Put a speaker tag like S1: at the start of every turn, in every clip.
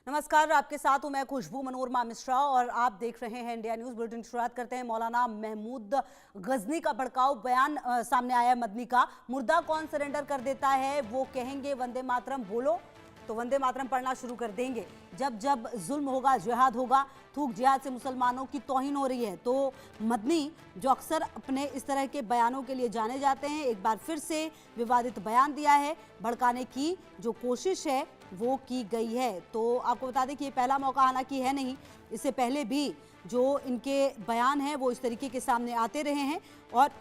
S1: नमस्कार, आपके साथ हूं मैं खुशबू मनोरमा मिश्रा और आप देख रहे हैं इंडिया न्यूज बुलेटिन। शुरुआत करते हैं। मौलाना महमूद गजनी का भड़काऊ बयान सामने आया है। मदनी का मुर्दा कौन सरेंडर कर देता है, वो कहेंगे वंदे मातरम बोलो तो वंदे मातरम पढ़ना शुरू कर देंगे। जब जब जुल्म होगा जिहाद होगा। थूक जिहाद से मुसलमानों की तौहीन हो रही है। तो मदनी जो अक्सर अपने इस तरह के बयानों के लिए जाने जाते हैं, एक बार फिर से विवादित बयान दिया है। भड़काने की जो कोशिश है वो की गई है। तो आपको बता दें कि ये पहला मौका हालांकि है नहीं, इससे पहले भी जो इनके बयान हैं वो इस तरीके के सामने आते रहे हैं। और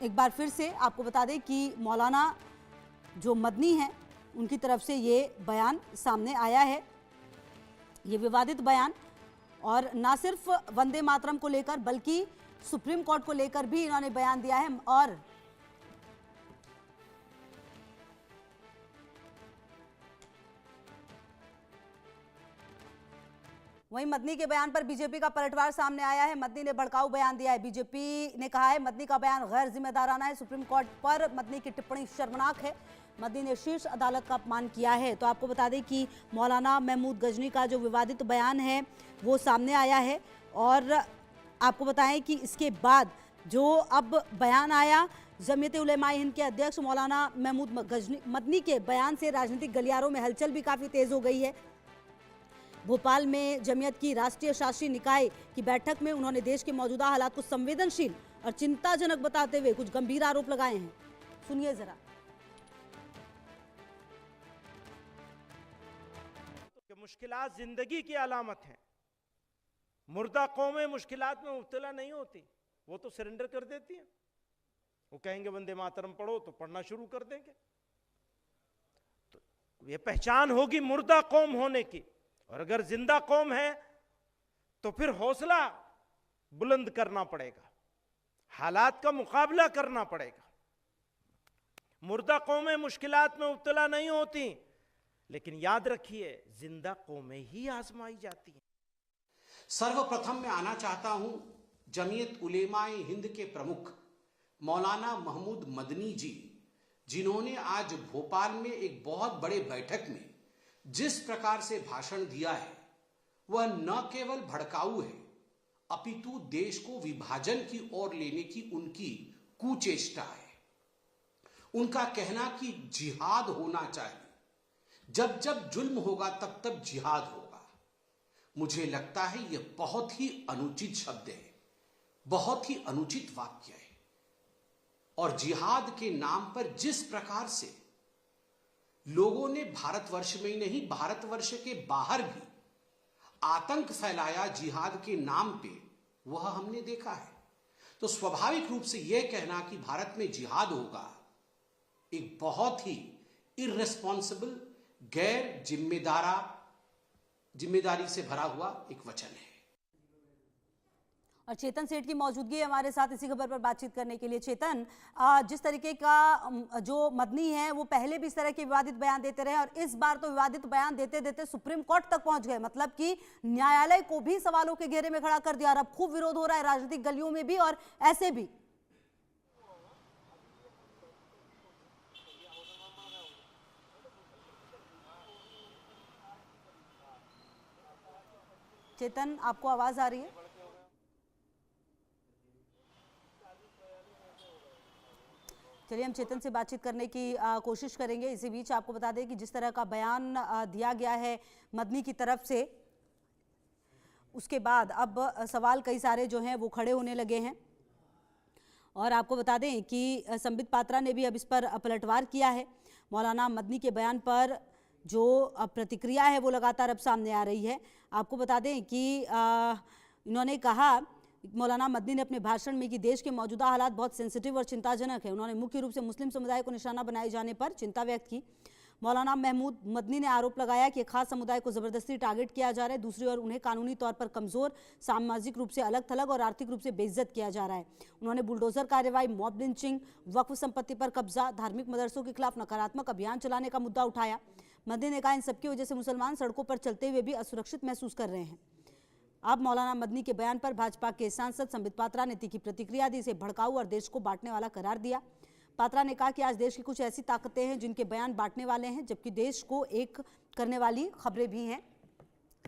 S1: एक बार फिर से आपको बता दें कि मौलाना जो मदनी हैं उनकी तरफ से ये बयान सामने आया है, ये विवादित बयान। और ना सिर्फ वंदे मातरम को लेकर बल्कि सुप्रीम कोर्ट को लेकर भी इन्होंने बयान दिया है। और वहीं मदनी के बयान पर बीजेपी का पलटवार सामने आया है। मदनी ने भड़काऊ बयान दिया है। बीजेपी ने कहा है मदनी का बयान गैर जिम्मेदाराना है। सुप्रीम कोर्ट पर मदनी की टिप्पणी शर्मनाक है। मदनी ने शीर्ष अदालत का अपमान किया है। तो आपको बता दें कि मौलाना महमूद गजनी का जो विवादित बयान है वो सामने आया है। और आपको बताएं कि इसके बाद जो अब बयान आया, जमीयत उलेमा हिंद के अध्यक्ष मौलाना महमूद मदनी के बयान से राजनीतिक गलियारों में हलचल भी काफ़ी तेज़ हो गई है। भोपाल में जमीयत की राष्ट्रीय शासी निकाय की बैठक में उन्होंने देश के मौजूदा हालात को संवेदनशील और चिंताजनक बताते हुए कुछ गंभीर आरोप लगाए हैं। सुनिए जरा।
S2: मुश्किलात जिंदगी की अलामत हैं। मुर्दा कौमें मुश्किलात में मुब्तला नहीं होती, वो तो सरेंडर कर देती हैं। वो कहेंगे वंदे मातरम पढ़ो तो पढ़ना शुरू कर देंगे। तो ये पहचान होगी मुर्दा कौम होने की। और अगर जिंदा कौम है तो फिर हौसला बुलंद करना पड़ेगा, हालात का मुकाबला करना पड़ेगा। मुर्दा कौमें मुश्किलात में मुब्तला नहीं होती, लेकिन याद रखिए जिंदा कौमें ही आजमाई जाती हैं।
S3: सर्वप्रथम मैं आना चाहता हूं जमीयत उलेमाए हिंद के प्रमुख मौलाना महमूद मदनी जी, जिन्होंने आज भोपाल में एक बहुत बड़े बैठक में जिस प्रकार से भाषण दिया है वह न केवल भड़काऊ है अपितु देश को विभाजन की ओर लेने की उनकी कुचेष्टा है। उनका कहना कि जिहाद होना चाहिए, जब जब जुल्म होगा तब तब जिहाद होगा, मुझे लगता है यह बहुत ही अनुचित शब्द है, बहुत ही अनुचित वाक्य है। और जिहाद के नाम पर जिस प्रकार से लोगों ने भारतवर्ष में ही नहीं भारतवर्ष के बाहर भी आतंक फैलाया जिहाद के नाम पे, वह हमने देखा है। तो स्वाभाविक रूप से यह कहना कि भारत में जिहाद होगा एक बहुत ही इर्रेस्पॉन्सिबल, गैर जिम्मेदारी से भरा हुआ एक वचन है।
S1: और चेतन सेठ की मौजूदगी है हमारे साथ इसी खबर पर बातचीत करने के लिए। चेतन, जिस तरीके का जो मदनी है वो पहले भी इस तरह के विवादित बयान देते रहे और इस बार तो विवादित बयान देते देते सुप्रीम कोर्ट तक पहुंच गए, मतलब कि न्यायालय को भी सवालों के घेरे में खड़ा कर दिया। और अब खूब विरोध हो रहा है राजनीतिक गलियों में भी और ऐसे भी। चेतन, आपको आवाज आ रही है? चलिए हम चेतन से बातचीत करने की कोशिश करेंगे। इसी बीच आपको बता दें कि जिस तरह का बयान दिया गया है मदनी की तरफ से, उसके बाद अब सवाल कई सारे जो हैं वो खड़े होने लगे हैं। और आपको बता दें कि संबित पात्रा ने भी अब इस पर पलटवार किया है। मौलाना मदनी के बयान पर जो प्रतिक्रिया है वो लगातार अब सामने आ रही है। आपको बता दें कि इन्होंने कहा, मौलाना मदनी ने अपने भाषण में कि देश के मौजूदा हालात बहुत सेंसिटिव और चिंताजनक है। उन्होंने मुख्य रूप से मुस्लिम समुदाय को निशाना बनाए जाने पर चिंता व्यक्त की। मौलाना महमूद मदनी ने आरोप लगाया कि खास समुदाय को जबरदस्ती टारगेट किया जा रहा है, दूसरी ओर उन्हें कानूनी तौर पर कमजोर, सामाजिक रूप से अलग थलग और आर्थिक रूप से बेइज्जत किया जा रहा है। उन्होंने बुलडोजर कार्रवाई, मॉब लिंचिंग, वक्फ संपत्ति पर कब्जा, धार्मिक मदरसों के खिलाफ नकारात्मक अभियान चलाने का मुद्दा उठाया। मदनी ने कहा इन सबकी वजह से मुसलमान सड़कों पर चलते हुए भी असुरक्षित महसूस कर रहे हैं। अब मौलाना मदनी के बयान पर भाजपा के सांसद संबित पात्रा ने तीखी प्रतिक्रिया दी, इसे भड़काऊ और देश को बांटने वाला करार दिया। पात्रा ने कहा कि आज देश की कुछ ऐसी ताकतें हैं जिनके बयान बांटने वाले हैं, जबकि देश को एक करने वाली खबरें भी हैं।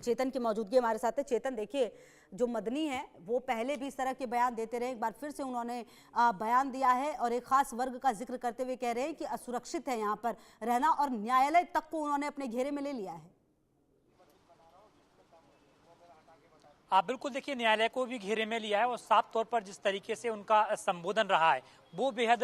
S1: चेतन की मौजूदगी हमारे साथ है। चेतन, देखिए, जो मदनी है वो पहले भी इस तरह के बयान देते रहे, एक बार फिर से उन्होंने बयान दिया है और एक खास वर्ग का जिक्र करते हुए कह रहे हैं कि असुरक्षित है यहाँ पर रहना, और न्यायालय तक को उन्होंने अपने घेरे में ले लिया है।
S4: आप बिल्कुल देखिए, न्यायालय को भी घेरे में लिया है और साफ तौर पर जिस तरीके से उनका संबोधन रहा है वो बेहद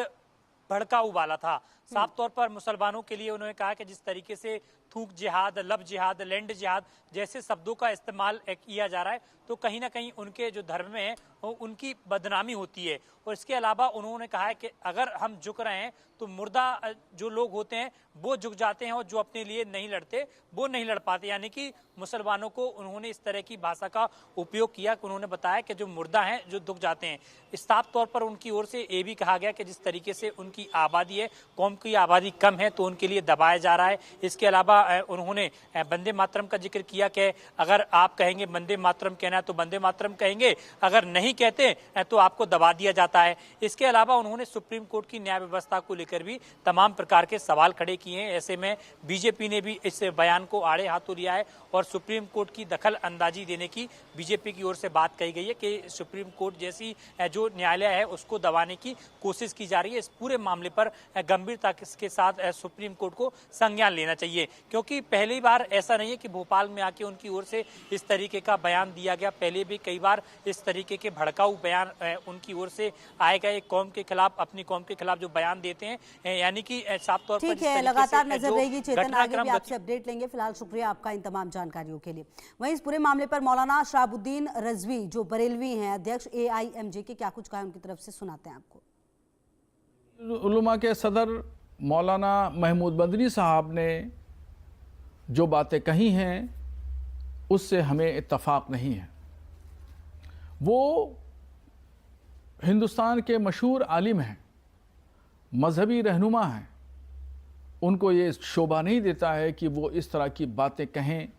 S4: भड़काऊ वाला था। साफ तौर पर मुसलमानों के लिए उन्होंने कहा कि जिस तरीके से थूक जिहाद, लब जिहाद, लैंड जिहाद जैसे शब्दों का इस्तेमाल किया जा रहा है तो कहीं ना कहीं उनके जो धर्म में है उनकी बदनामी होती है। और इसके अलावा उन्होंने कहा है कि अगर हम झुक रहे हैं तो मुर्दा जो लोग होते हैं वो झुक जाते हैं और जो अपने लिए नहीं लड़ते वो नहीं लड़ पाते। यानी कि मुसलमानों को उन्होंने इस तरह की भाषा का उपयोग किया कि उन्होंने बताया कि जो मुर्दा हैं जो झुक जाते हैं। साफ तौर पर उनकी ओर से ये भी कहा गया कि जिस तरीके से उनकी आबादी है, कौम की आबादी कम है तो उनके लिए दबाया जा रहा है। इसके अलावा उन्होंने वंदे मातरम का जिक्र किया कि अगर आप कहेंगे वंदे मातरम कहना है तो वंदे मातरम कहेंगे, अगर नहीं कहते तो आपको दबा दिया जाता है। इसके अलावा उन्होंने सुप्रीम कोर्ट की न्याय व्यवस्था को लेकर भी तमाम प्रकार के सवाल खड़े किए हैं। ऐसे में बीजेपी ने भी इस बयान को आड़े हाथों लिया है और सुप्रीम कोर्ट की दखल अंदाजी देने की बीजेपी की ओर से बात कही गई है कि सुप्रीम कोर्ट जैसी जो न्यायालय है उसको दबाने की कोशिश की जा रही है। इस पूरे मामले पर गंभीरता के साथ सुप्रीम कोर्ट को संज्ञान लेना चाहिए, क्योंकि पहली बार ऐसा नहीं है कि भोपाल में आके उनकी ओर से इस तरीके का बयान दिया गया। पहले भी कई बार इस तरीके के भड़काऊ बयान उनकी ओर से आए गए। कौम के खिलाफ, अपनी कौम के खिलाफ जो बयान देते हैं, यानी कि साफ तौर पर
S1: ठीक है, लगातार नजर रहेगी चेतन, आगे भी आपसे अपडेट लेंगे। फिलहाल शुक्रिया आपका इन तमाम जानकारियों के लिए। वहीं इस पूरे मामले पर मौलाना शहाबुद्दीन रजवी जो बरेलवी हैं अध्यक्ष AIMJ के, क्या कुछ कहा उनकी तरफ से, सुनाते हैं आपको।
S5: उलमा के सदर मौलाना महमूद मदनी साहब ने जो बातें कही हैं उससे हमें इत्तफाक नहीं है। वो हिंदुस्तान के मशहूर आलिम हैं, मजहबी रहनुमा हैं, उनको ये शोभा नहीं देता है कि वो इस तरह की बातें कहें,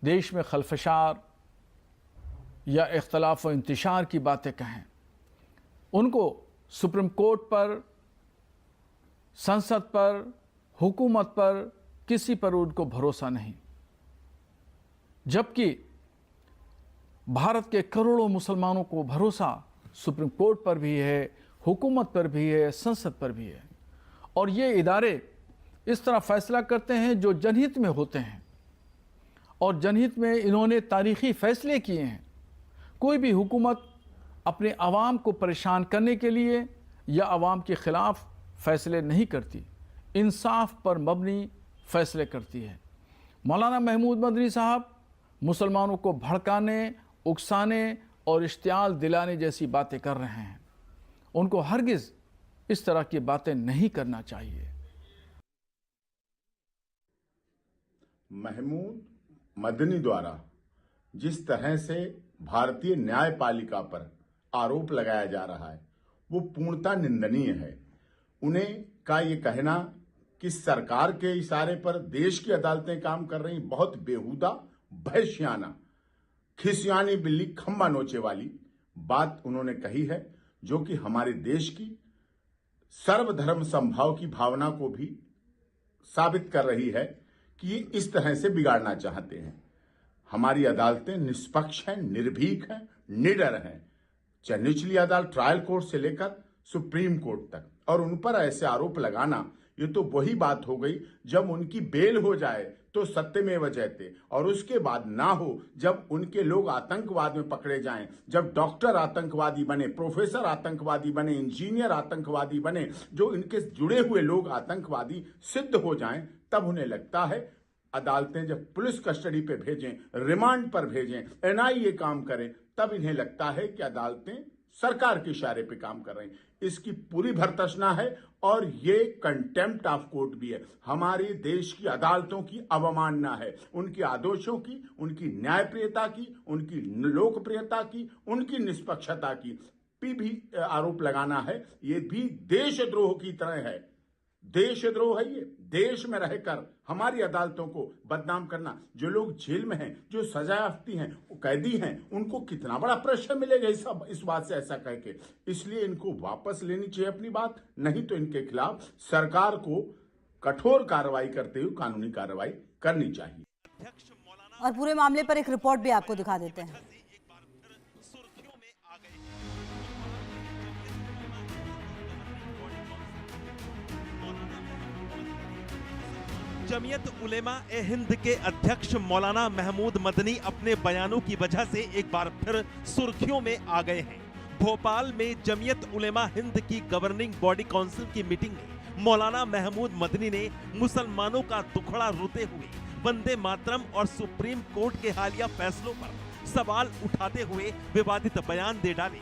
S5: देश में खलफशार या इख्तलाफ व इंतशार की बातें कहें। उनको सुप्रीम कोर्ट पर, संसद पर, हुकूमत पर, किसी पर उनको भरोसा नहीं, जबकि भारत के करोड़ों मुसलमानों को भरोसा सुप्रीम कोर्ट पर भी है, हुकूमत पर भी है, संसद पर भी है। और ये इदारे इस तरह फैसला करते हैं जो जनहित में होते हैं, और जनहित में इन्होंने तारीखी फैसले किए हैं। कोई भी हुकूमत अपने आवाम को परेशान करने के लिए या आवाम के ख़िलाफ़ फैसले नहीं करती, इंसाफ पर मबनी फैसले करती है। मौलाना महमूद मदनी साहब मुसलमानों को भड़काने, उकसाने और इश्तियाल दिलाने जैसी बातें कर रहे हैं। उनको हरगिज़ इस तरह की बातें नहीं करना चाहिए।
S6: महमूद मदनी द्वारा जिस तरह से भारतीय न्यायपालिका पर आरोप लगाया जा रहा है वो पूर्णतः निंदनीय है। उन्हें का ये कहना कि सरकार के इशारे पर देश की अदालतें काम कर रही, बहुत बेहुदा, भयशियाना, खिसियानी बिल्ली खम्बा नोचे वाली बात उन्होंने कही है, जो कि हमारे देश की सर्वधर्म समभाव की भावना को भी साबित कर रही है कि ये इस तरह से बिगाड़ना चाहते हैं। हमारी अदालतें निष्पक्ष हैं, निर्भीक हैं, निडर हैं, चाहे निचली अदालत ट्रायल कोर्ट से लेकर सुप्रीम कोर्ट तक। और उन पर ऐसे आरोप लगाना, ये तो वही बात हो गई जब उनकी बेल हो जाए तो सत्यमेव जयते, और उसके बाद ना हो जब उनके लोग आतंकवाद में पकड़े जाएं, जब डॉक्टर आतंकवादी बने, प्रोफेसर आतंकवादी बने, इंजीनियर आतंकवादी बने, जो इनके जुड़े हुए लोग आतंकवादी सिद्ध हो जाएं, तब उन्हें लगता है अदालतें जब पुलिस कस्टडी पे भेजें, रिमांड पर भेजें, NIA काम करें, तब इन्हें लगता है कि अदालतें सरकार के इशारे पे काम कर रही हैं। इसकी पूरी भर्त्सना है और ये कंटेम्प्ट ऑफ कोर्ट भी है। हमारे देश की अदालतों की अवमानना है, उनके आदेशों की, उनकी न्यायप्रियता की, उनकी लोकप्रियता की, उनकी निष्पक्षता की भी आरोप लगाना है। ये भी देशद्रोह की तरह है, देशद्रोह है ये। देश में रहकर हमारी अदालतों को बदनाम करना। जो लोग जेल में हैं, जो सजायाफ्ती हैं, कैदी हैं, उनको कितना बड़ा प्रेशर मिलेगा इस बात से ऐसा कह के। इसलिए इनको वापस लेनी चाहिए अपनी बात, नहीं तो इनके खिलाफ सरकार को कठोर कार्रवाई करते हुए कानूनी कार्रवाई करनी चाहिए।
S2: अध्यक्ष मौलाना
S1: और पूरे मामले पर एक रिपोर्ट भी आपको दिखा देते हैं।
S7: जमीयत उलेमा ए हिंद के अध्यक्ष मौलाना महमूद मदनी अपने बयानों की वजह से एक बार फिर सुर्खियों में आ गए हैं। भोपाल में जमीयत उलेमा हिंद की गवर्निंग बॉडी काउंसिल की मीटिंग में मौलाना महमूद मदनी ने मुसलमानों का दुखड़ा रोते हुए वंदे मातरम और सुप्रीम कोर्ट के हालिया फैसलों पर सवाल उठाते हुए विवादित बयान दे डाले।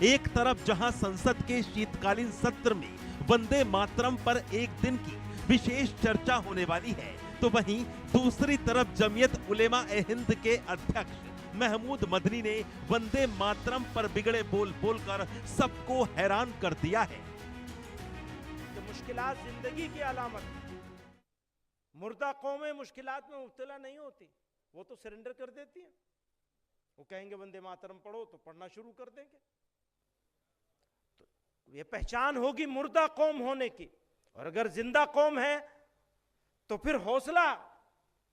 S7: एक तरफ जहां संसद के शीतकालीन सत्र में वंदे मातरम पर एक दिन की विशेष चर्चा होने वाली है, तो वहीं दूसरी तरफ जमीयत उलेमा ए हिंद के अध्यक्ष महमूद मदनी ने वंदे मातरम पर बिगड़े बोल बोलकर सबको हैरान कर दिया है।
S2: तो मुश्किलात जिंदगी की अलामत है। मुर्दा कौमें मुश्किलात में मुब्तला नहीं होती, वो तो सरेंडर कर देती हैं। वो कहेंगे वंदे मातरम पढ़ो तो पढ़ना शुरू कर देंगे। तो ये पहचान होगी मुर्दा कौम होने की। और अगर जिंदा कौम है तो फिर हौसला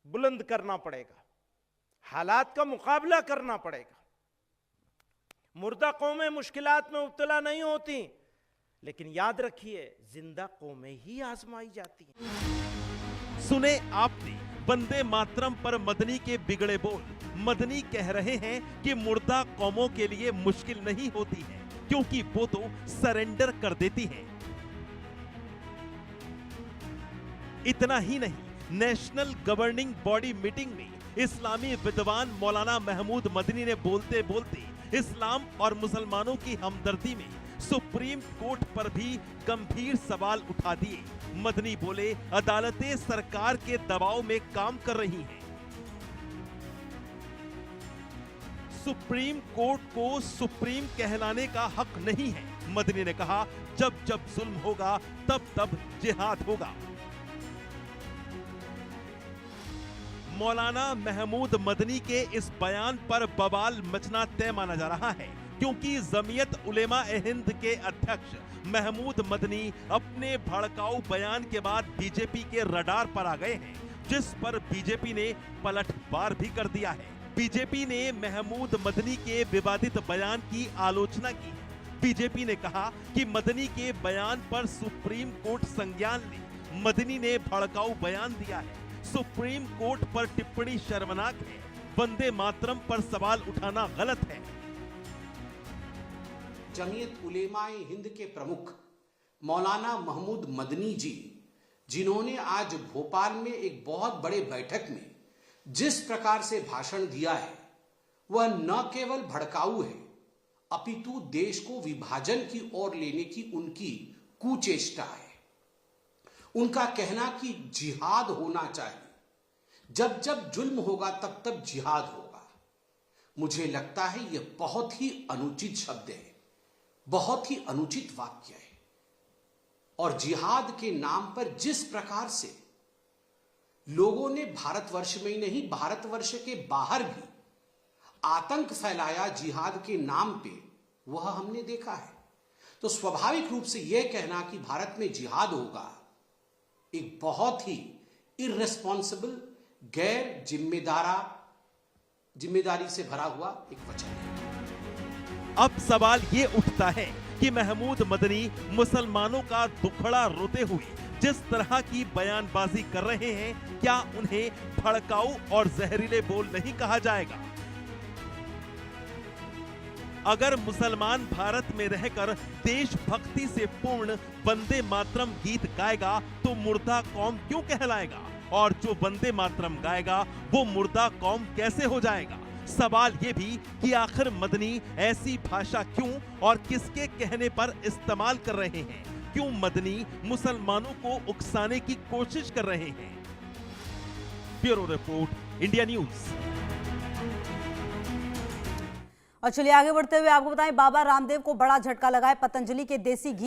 S2: बुलंद करना पड़ेगा, हालात का मुकाबला करना पड़ेगा। मुर्दा कौमें मुश्किलात में मुब्तला नहीं होती, लेकिन याद रखिए जिंदा कौमें ही आजमाई जाती हैं।
S7: सुने आपने वंदे मातरम पर मदनी के बिगड़े बोल। मदनी कह रहे हैं कि मुर्दा कौमों के लिए मुश्किल नहीं होती है, क्योंकि वो तो सरेंडर कर देती हैं। इतना ही नहीं, नेशनल गवर्निंग बॉडी मीटिंग में इस्लामी विद्वान मौलाना महमूद मदनी ने बोलते बोलते इस्लाम और मुसलमानों की हमदर्दी में सुप्रीम कोर्ट पर भी गंभीर सवाल उठा दिए। मदनी बोले, अदालतें सरकार के दबाव में काम कर रही हैं। सुप्रीम कोर्ट को सुप्रीम कहलाने का हक नहीं है। मदनी ने कहा, जब जब जुल्म होगा तब तब जिहाद होगा। मौलाना महमूद मदनी के इस बयान पर बवाल मचना तय माना जा रहा है, क्योंकि जमीयत उलेमा ए हिंद के अध्यक्ष महमूद मदनी अपने भड़काऊ बयान के बाद बीजेपी के रडार पर आ गए हैं, जिस पर बीजेपी ने पलटवार भी कर दिया है। बीजेपी ने महमूद मदनी के विवादित बयान की आलोचना की है। बीजेपी ने कहा कि मदनी के बयान पर सुप्रीम कोर्ट संज्ञान ले। मदनी ने भड़काऊ बयान दिया है। सुप्रीम कोर्ट पर टिप्पणी शर्मनाक है। वंदे मातरम पर सवाल उठाना गलत है।
S3: जमीयत उलेमाए हिंद के प्रमुख मौलाना महमूद मदनी जी, जिन्होंने आज भोपाल में एक बहुत बड़े बैठक में जिस प्रकार से भाषण दिया है, वह न केवल भड़काऊ है, अपितु देश को विभाजन की ओर लेने की उनकी कुचेष्टा है। उनका कहना कि जिहाद होना चाहिए, जब जब जुल्म होगा तब तब जिहाद होगा, मुझे लगता है यह बहुत ही अनुचित शब्द है, बहुत ही अनुचित वाक्य है। और जिहाद के नाम पर जिस प्रकार से लोगों ने भारतवर्ष में ही नहीं, भारतवर्ष के बाहर भी आतंक फैलाया जिहाद के नाम पे, वह हमने देखा है। तो स्वाभाविक रूप से यह कहना कि भारत में जिहाद होगा एक बहुत ही इर्रेस्पॉन्सिबल, गैर जिम्मेदारी से भरा हुआ एक वचन है।
S7: अब सवाल ये उठता है कि महमूद मदनी मुसलमानों का दुखड़ा रोते हुए जिस तरह की बयानबाजी कर रहे हैं, क्या उन्हें भड़काऊ और जहरीले बोल नहीं कहा जाएगा? अगर मुसलमान भारत में रहकर देशभक्ति से पूर्ण वंदे मातरम गीत गाएगा तो मुर्दा कौम क्यों कहलाएगा? और जो वंदे मातरम गाएगा वो मुर्दा कौम कैसे हो जाएगा? सवाल ये भी कि आखिर मदनी ऐसी भाषा क्यों और किसके कहने पर इस्तेमाल कर रहे हैं? क्यों मदनी मुसलमानों को उकसाने की कोशिश कर रहे हैं? Bureau report, India news.
S1: और चलिए आगे बढ़ते हुए आपको बताएं, बाबा रामदेव को बड़ा झटका लगा है। पतंजलि के देसी घी